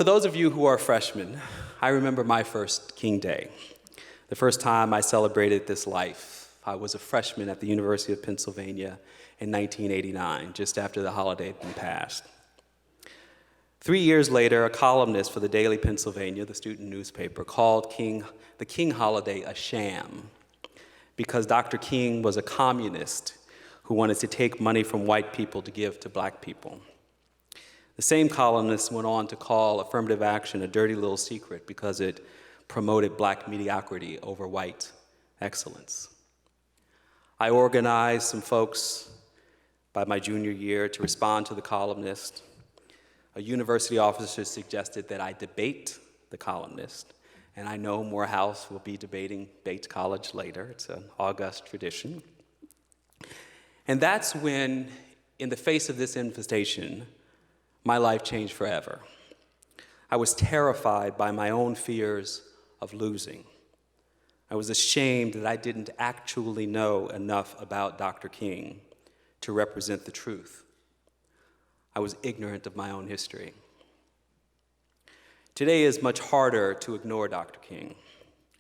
those of you who are freshmen, I remember my first King Day. The first time I celebrated this life, I was a freshman at the University of Pennsylvania in 1989, just after the holiday had been passed. 3 years later, a columnist for the Daily Pennsylvania, the student newspaper, called the King holiday a sham because Dr. King was a communist who wanted to take money from white people to give to black people. The same columnist went on to call affirmative action a dirty little secret because it promoted black mediocrity over white excellence. I organized some folks by my junior year to respond to the columnist. A university officer suggested that I debate the columnist, and I know Morehouse will be debating Bates College later. It's an august tradition. And that's when, in the face of this invitation, my life changed forever. I was terrified by my own fears of losing. I was ashamed that I didn't actually know enough about Dr. King to represent the truth. I was ignorant of my own history. Today is much harder to ignore Dr. King,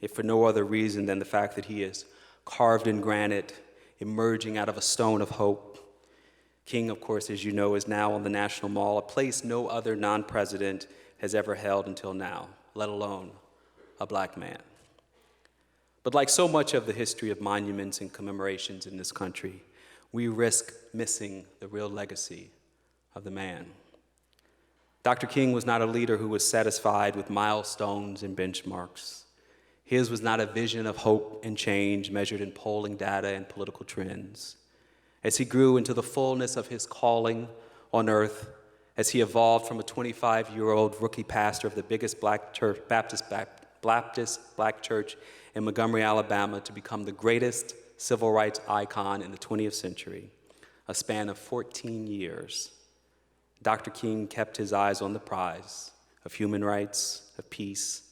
if for no other reason than the fact that he is carved in granite, emerging out of a stone of hope. King, of course, as you know, is now on the National Mall, a place no other non-president has ever held until now, let alone a black man. But like so much of the history of monuments and commemorations in this country, we risk missing the real legacy of the man. Dr. King was not a leader who was satisfied with milestones and benchmarks. His was not a vision of hope and change measured in polling data and political trends. As he grew into the fullness of his calling on earth, as he evolved from a 25-year-old rookie pastor of the biggest Baptist black church in Montgomery, Alabama, to become the greatest civil rights icon in the 20th century, a span of 14 years, Dr. King kept his eyes on the prize of human rights, of peace,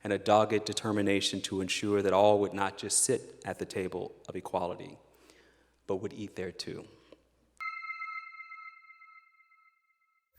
and a dogged determination to ensure that all would not just sit at the table of equality, but would eat there too.